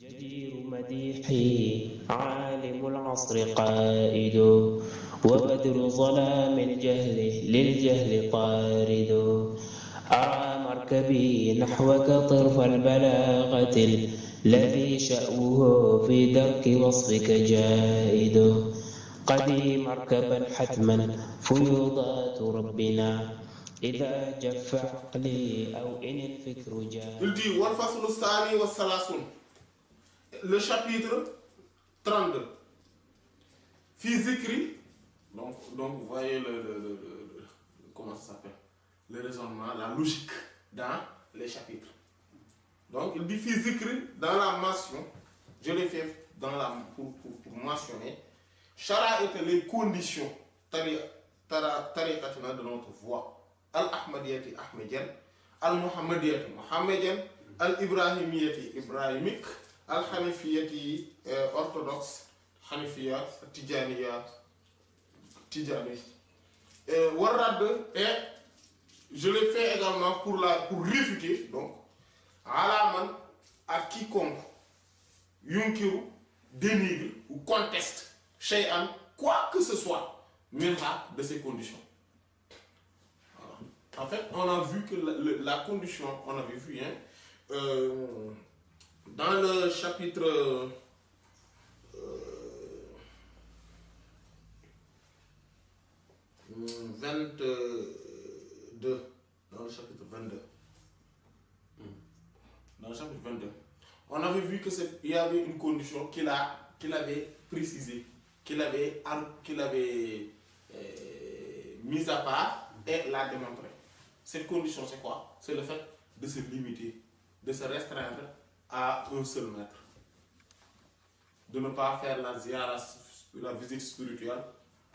جدير مديحي عالم العصر قائد وبدر ظلام الجهل للجهل طارد أرى مركبي نحوك طرف البلاغة الذي شأوه في درك وصفك جائد قدي مركبا حتما فيوضات ربنا إذا جف عقلي أو إن الفكر جاء. Il dit والفصل الثاني والثلاثون, le chapitre 32. Fi zikri, donc vous voyez comment ça s'appelle, le raisonnement, la logique dans les chapitres. Donc il dit fi zikri dans la mention, je l'ai fait pour mentionner, shara était les conditions tariqatina de notre voie, al-ahmadiyati ahmadienne, al-muhammadiyati muhammadienne, al-ibrahimiyati ibrahimique, al-hanifiyati orthodoxe, hanifiya, tijaniya, tijani. Warad, et je l'ai fait également pour réfuter, donc, alaman à quiconque yunkiru dénigre ou conteste shay'an, quoi que ce soit, minha, de ces conditions. Voilà. En fait, on a vu que la condition, on avait vu, hein, dans le chapitre 22, dans le chapitre 22, dans le chapitre 22, on avait vu que il y avait une condition qu'il avait précisée, qu'il avait mise à part et l'a démontrée. Cette condition, c'est quoi? C'est le fait de se limiter, de se restreindre à un seul maître, de ne pas faire la ziyara, la visite spirituelle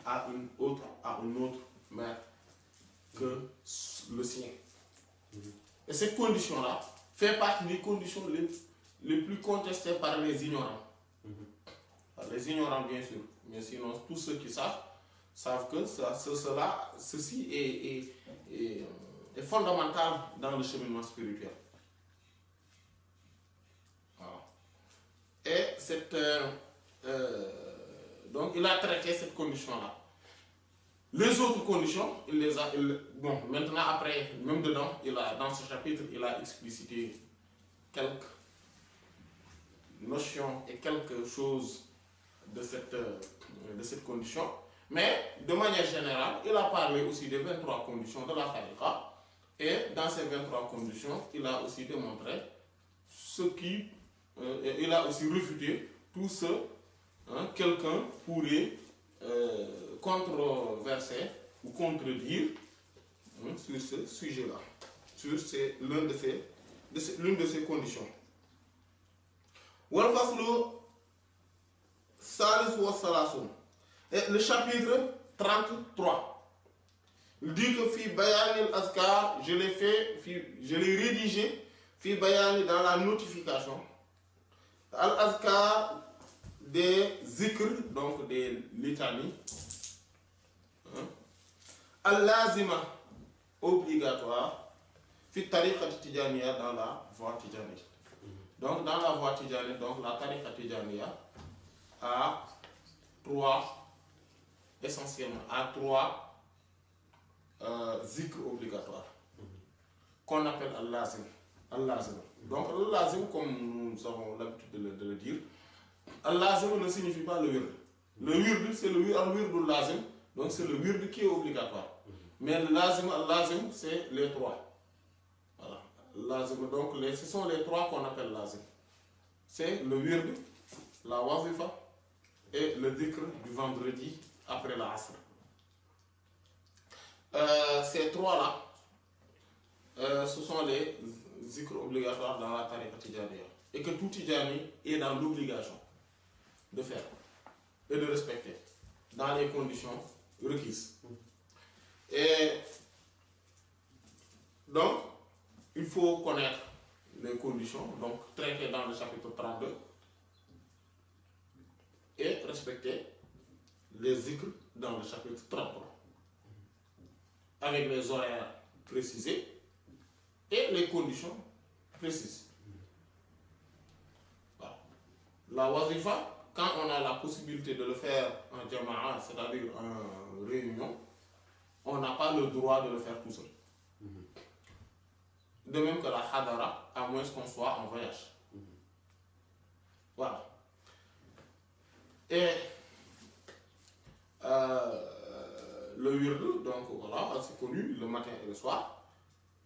à un autre maître que le sien. Et cette condition-là fait partie des conditions les plus contestées par les ignorants. Par les ignorants, bien sûr, mais sinon tous ceux qui savent que ceci est fondamental dans le cheminement spirituel. Voilà. Et donc il a traité cette condition-là. Les autres conditions, bon, maintenant après, même dedans, dans ce chapitre, il a explicité quelques notions et quelque chose de cette condition. Mais de manière générale, il a parlé aussi des 23 conditions de la tariqa. Et dans ces 23 conditions, il a aussi démontré il a aussi refuté tout ce quelqu'un pourrait controverser ou contredire sur ce sujet-là, sur l'une de ces conditions. Et le chapitre 33, il dit que fi bayanil azkar, je l'ai rédigé, fi bayani dans la notification, al azkar des zikr, donc des litanies, al lazima, obligatoire, fi tariqa tijaniya, dans la voie tijaniya. Donc dans la voie tijaniya, donc la tariqa tijaniya a essentiellement à trois zikr obligatoires qu'on appelle al-lazim. Donc al-lazim, comme nous avons l'habitude de le dire, al-lazim ne signifie pas le wird. Le wird, c'est le wird lazim, donc c'est le wird qui est obligatoire. Mais le lazim, al-lazim, c'est les trois. Voilà. Lazim, donc ce sont les trois qu'on appelle lazim. C'est le wird, la wazifa et le dhikr du vendredi après la asr. Ces trois-là, ce sont les zikr obligatoires dans la tariqa tijaniya. Et que tout tijani est dans l'obligation de faire et de respecter dans les conditions requises. Et donc, il faut connaître les conditions, donc traitées dans le chapitre 32, et respecter les zikr dans le chapitre 33, avec les horaires précisés et les conditions précises. Voilà. la wazifa, quand on a la possibilité de le faire en jama'a, c'est-à-dire en réunion, on n'a pas le droit de le faire tout seul. De même que la hadara, à moins qu'on soit en voyage. Voilà. Et le wird, donc voilà, c'est connu le matin et le soir.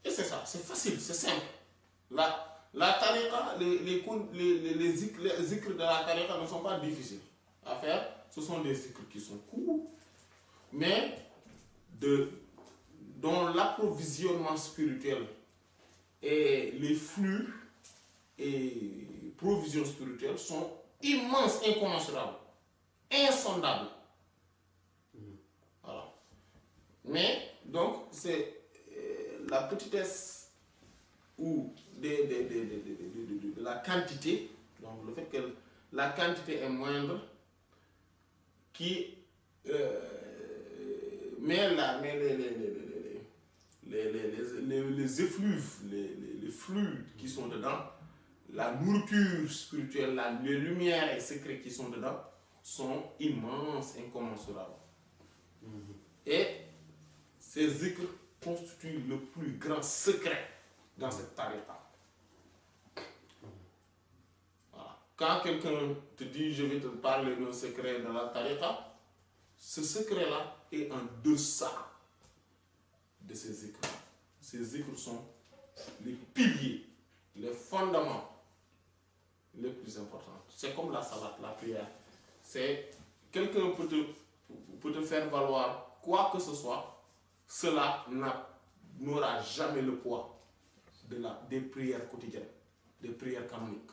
Et c'est ça, c'est facile, c'est simple. La tariqa, les zikrs de la tariqa ne sont pas difficiles à faire. Ce sont des zikrs qui sont courts, mais dont l'approvisionnement spirituel et les flux et provisions spirituelles sont immenses, incommensurables, insondables. Voilà. Mais, donc, c'est la petitesse ou de la quantité, donc le fait que la quantité est moindre, qui met les effluves, les flux qui sont dedans, la nourriture spirituelle, les lumières et secrets qui sont dedans sont immenses, incommensurables. Et ces zikrs constituent le plus grand secret dans cette tariqa. Voilà. Quand quelqu'un te dit je vais te parler d'un secret dans la tariqa, ce secret-là est en deçà de ces zikrs. Ces zikrs sont les piliers, les fondements les plus importants. C'est comme la salat, la prière. C'est quelqu'un peut te faire valoir quoi que ce soit, cela n'aura jamais le poids des prières quotidiennes, des prières canoniques.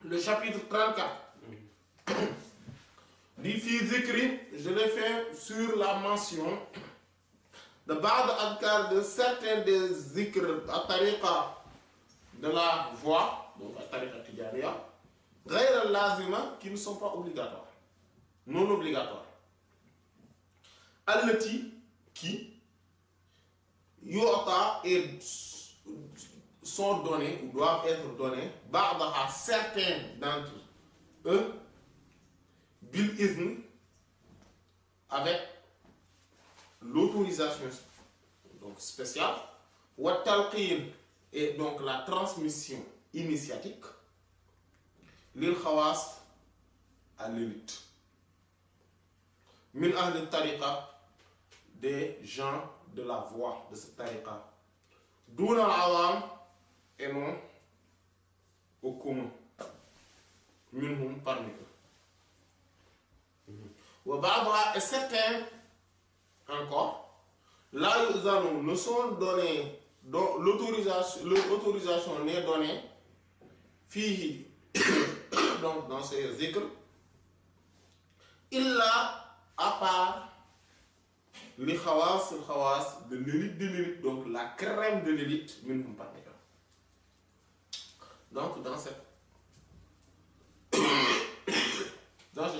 Le chapitre 34 dit fi zikri, je l'ai fait sur la mention de ba'd adkar, de certains des zikr à tariqa de la voix, donc à tariqa tijaniya, ghayr al-lazima, qui ne sont pas obligatoires, non obligatoires. Allati, qui yu'ta et sont donnés ou doivent être donnés, ba'daha, certains d'entre eux, bil izn, avec l'autorisation donc spéciale, wa talqin, et donc la transmission initiatique, lil khawas, à l'élite, min ahli tariqa, des gens de la voie de cette tariqa, duna al-awam, et non au commun, minhum, parmi eux. Wa ba'daha, et certains encore, là ils ne sont donnés, donc l'autorisation n'est donnée, fihi, donc dans ces zikr, illa, à part les khawas, de l'élite, donc la crème de l'élite, minhum, parmi eux. Donc dans ce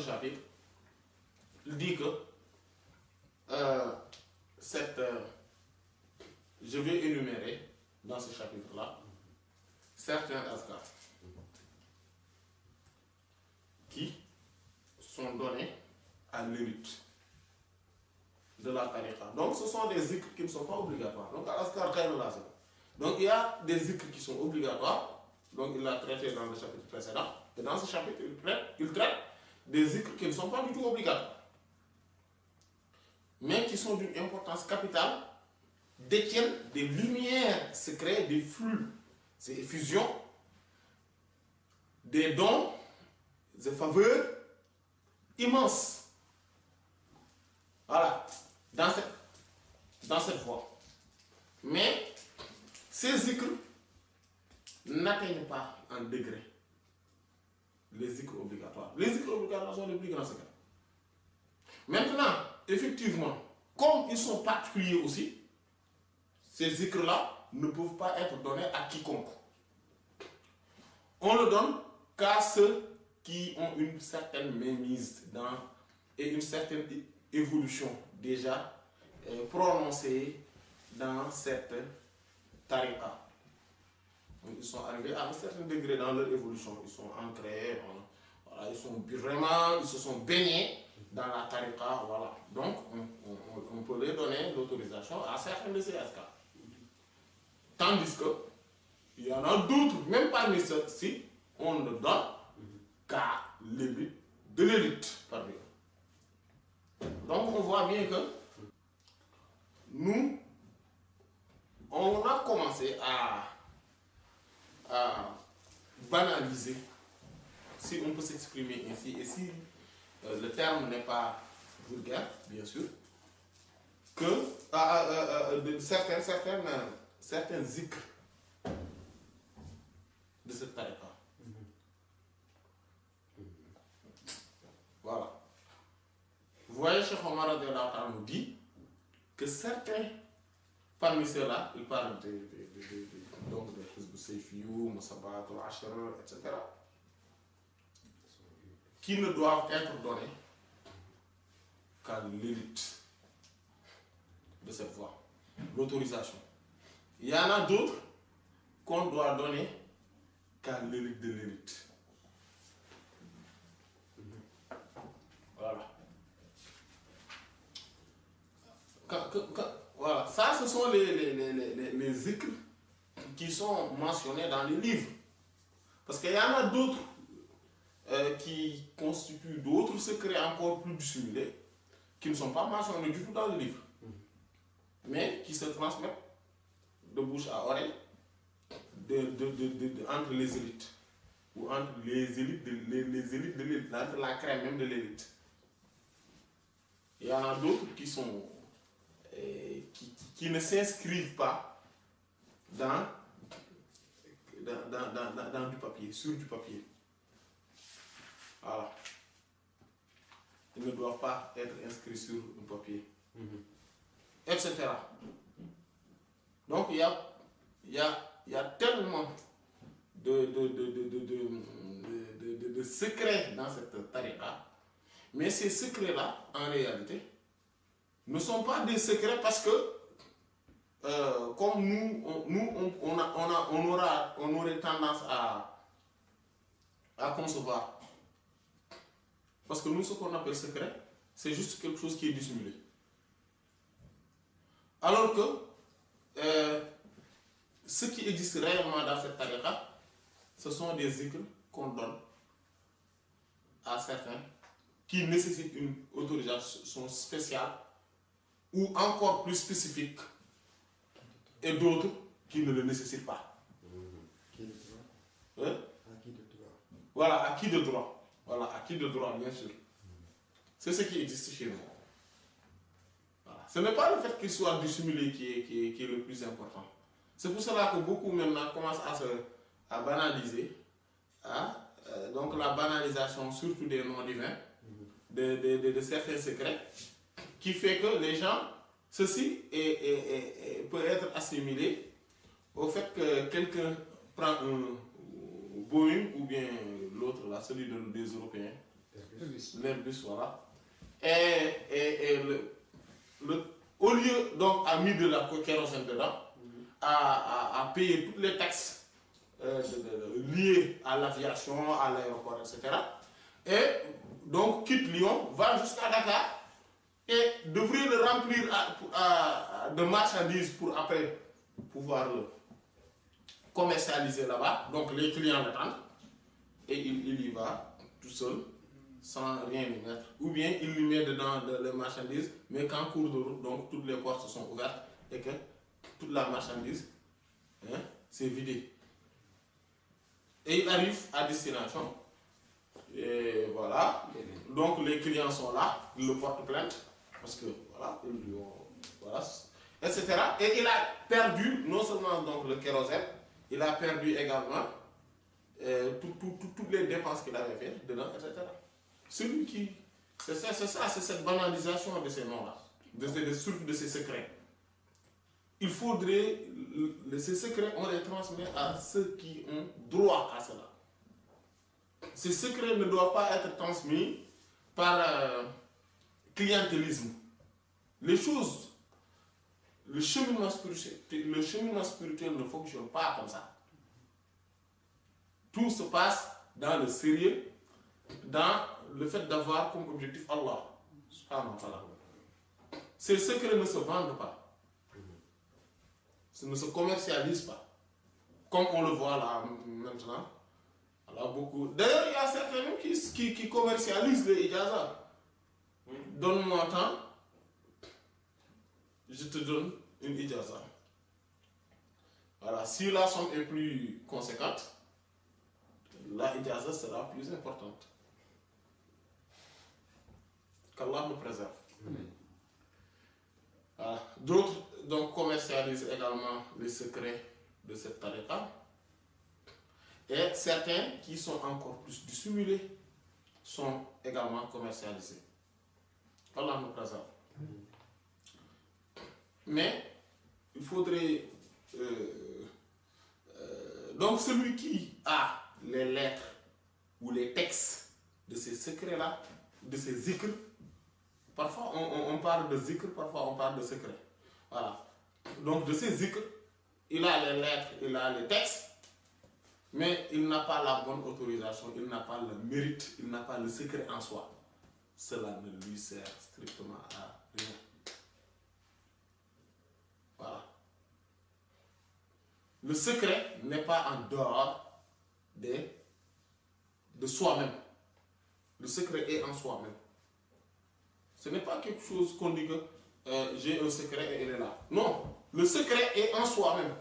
chapitre, il dit que je vais énumérer dans ce chapitre-là certains azkar qui sont donnés à l'élite de la tariqa. Donc ce sont des zikrs qui ne sont pas obligatoires. Donc al-azkar ghayr lazim. Donc il y a des zikrs qui sont obligatoires. Donc il l'a traité dans le chapitre précédent. Et dans ce chapitre, il traite des zikrs qui ne sont pas du tout obligatoires, mais qui sont d'une importance capitale, détiennent des lumières secrètes, des flux, des effusions, des dons, des faveurs immenses. Voilà, dans cette voie. Mais ces zikrs n'atteignent pas un degré les zikrs obligatoires. Les zikrs obligatoires sont les plus grands secrets. Maintenant, effectivement, comme ils sont particuliers aussi, ces zikrs-là ne peuvent pas être donnés à quiconque. On le donne qu'à ceux qui ont une certaine mainmise et une certaine évolution déjà prononcés dans cette tariqa. Ils sont arrivés à un certain degré dans leur évolution. Ils sont ancrés, voilà, ils se sont baignés dans la tariqa. Voilà. Donc, on peut leur donner l'autorisation à certains de ces esclaves. Tandis que, il y en a d'autres, même parmi ceux-ci, on ne donne qu'à l'élite de l'élite parmi eux. Donc, on voit bien que nous, on a commencé à banaliser, si on peut s'exprimer ainsi, et si le terme n'est pas vulgaire, bien sûr, que certains zikrs de cette tariqa. Voilà. Vous voyez, Cheikh Omar nous dit que certains parmi ceux-là, ils parlent donc de Hizb Sayfiyou, Musabat al-Ashr, etc., qui ne doivent être donnés qu'à l'élite de cette voie, l'autorisation. Il y en a d'autres qu'on doit donner qu'à l'élite de l'élite. Voilà. Voilà, ça ce sont les zikrs qui sont mentionnés dans les livres. Parce qu'il y en a d'autres qui constituent d'autres secrets encore plus dissimulés, qui ne sont pas mentionnés du tout dans le livre, mais qui se transmettent de bouche à oreille entre les élites, ou entre les élites de l'élite, entre la crème même de l'élite. Il y en a d'autres qui sont qui ne s'inscrivent pas dans du papier, sur du papier. Voilà. Ils ne doivent pas être inscrits sur un papier, etc. Donc il y a tellement de secrets dans cette tariqa, mais ces secrets-là, en réalité, ne sont pas des secrets parce que comme on aurait tendance à concevoir. Parce que nous, ce qu'on appelle secret, c'est juste quelque chose qui est dissimulé. Alors que ce qui existe réellement dans cette tariqa, ce sont des zikrs qu'on donne à certains qui nécessitent une autorisation spéciale ou encore plus spécifique, et d'autres qui ne le nécessitent pas. Hein? Voilà, acquis de droit. Voilà, acquis de droit, bien sûr. C'est ce qui existe chez nous. Voilà. Ce n'est pas le fait qu'il soit dissimulé qui est le plus important. C'est pour cela que beaucoup maintenant commencent à banaliser. Hein? Donc la banalisation surtout des noms divins, de certains secrets, qui fait que les gens, ceci peut être assimilé au fait que quelqu'un prend un Boeing ou bien l'autre, là, celui des Européens, l'Airbus, voilà, et au lieu, donc, a mis de la kérosène dedans, à payer toutes les taxes liées à l'aviation, à l'aéroport, etc. Et donc quitte Lyon, va jusqu'à Dakar et devrait le remplir de marchandises pour après pouvoir le commercialiser là-bas. Donc les clients l'attendent et il y va tout seul sans rien y mettre. Ou bien il lui met dedans les marchandises, mais qu'en cours de route, donc toutes les portes sont ouvertes et que toute la marchandise s'est vidée. Et il arrive à destination. Et voilà. Donc les clients sont là, ils le portent plainte. Parce que voilà, ils lui ont, voilà, etc. Et il a perdu non seulement donc le kérosène, il a perdu également toutes les dépenses qu'il avait fait dedans, etc. Celui qui, c'est cette banalisation de ces noms-là, surtout de ces secrets. Il faudrait, ces secrets, on les transmet à ceux qui ont droit à cela. Ces secrets ne doivent pas être transmis par clientélisme. les choses, le cheminement spirituel ne fonctionne pas comme ça. Tout se passe dans le sérieux, dans le fait d'avoir comme objectif Allah. Subhanahu wa ta'ala. Ces secrets ne se vendent pas. Ça ne se commercialise pas. Comme on le voit là maintenant. Alors beaucoup. D'ailleurs, il y a certains même qui commercialisent les ijazas. Donne-moi tant, je te donne une ijaza. Voilà, si la somme est plus conséquente, la ijaza sera plus importante. Qu'Allah nous préserve. Voilà. D'autres donc commercialisent également les secrets de cette tariqa. Et certains qui sont encore plus dissimulés sont également commercialisés. Allah nous préserve. Mais il faudrait donc celui qui a les lettres ou les textes de ces secrets-là, de ces zikrs, parfois on parle de zikr, parfois on parle de secret. Voilà. Donc de ces zikrs, il a les lettres, il a les textes, mais il n'a pas la bonne autorisation, il n'a pas le mérite, il n'a pas le secret en soi. Cela ne lui sert strictement à rien. Voilà. Le secret n'est pas en dehors de soi-même. Le secret est en soi-même. Ce n'est pas quelque chose qu'on dit que j'ai un secret et il est là. Non, le secret est en soi-même,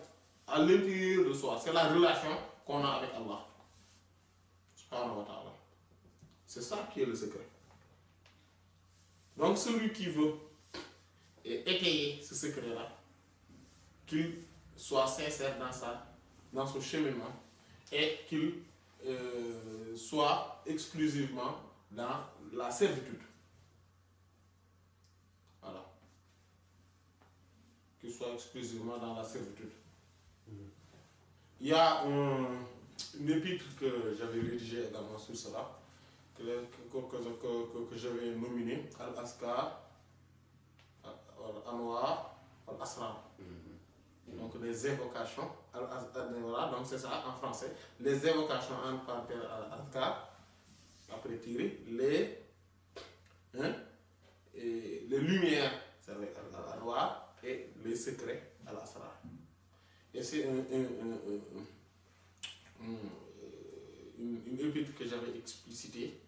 à l'intérieur de soi. C'est la relation qu'on a avec Allah. Subhanahu wa ta'ala. C'est ça qui est le secret. Donc celui qui veut étayer ce secret-là, qu'il soit sincère dans son cheminement et qu'il soit exclusivement dans la servitude. Voilà. Qu'il soit exclusivement dans la servitude. Il y a une épître que j'avais rédigée également sur cela, que j'avais nominé Al-Askar, Al-Anwar, Al-Asrar. Donc les évocations, voilà, donc c'est ça en français, les évocations en parenthèse Al-Askar, après tirer, les lumières, c'est Al-Anwar, et les secrets Al-Asrar. Et c'est une épître que j'avais explicitée,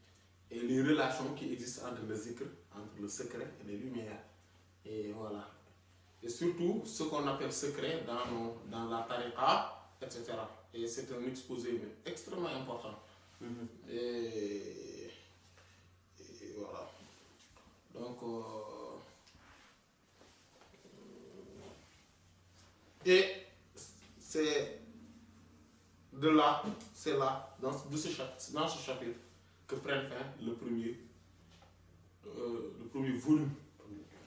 et les relations qui existent entre le zikr, entre le secret et les lumières. Et voilà. Et surtout ce qu'on appelle secret dans la tariqa, etc. Et c'est un exposé extrêmement important. Et voilà. Donc, et c'est de là, c'est là, dans ce chapitre, que prenne fin le premier volume,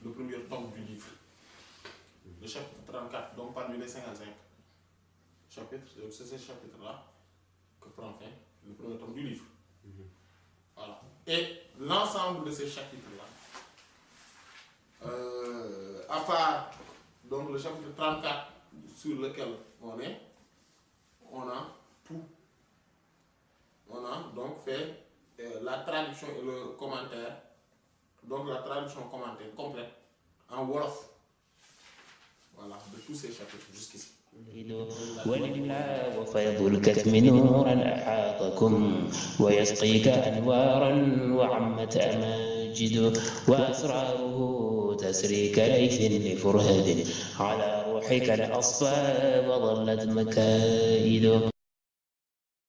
le premier tome du livre. Le chapitre 34, donc parmi les 55 chapitres, c'est ce chapitre-là que prend fin le premier tome du livre. Voilà. Et l'ensemble de ces chapitres-là, à part donc le chapitre 34 sur lequel on est, on a tout. On a donc fait la traduction et le commentaire, donc la traduction commentaire complète en Wolof. Voilà, de tous ces chapitres jusqu'ici. ولله وفيض الكتم نورا أحاطكم ويسقيك أنوارا وعمت أماجد وأسراره تسري كليث لفرهد على روحك الأصفى وظلت مكائد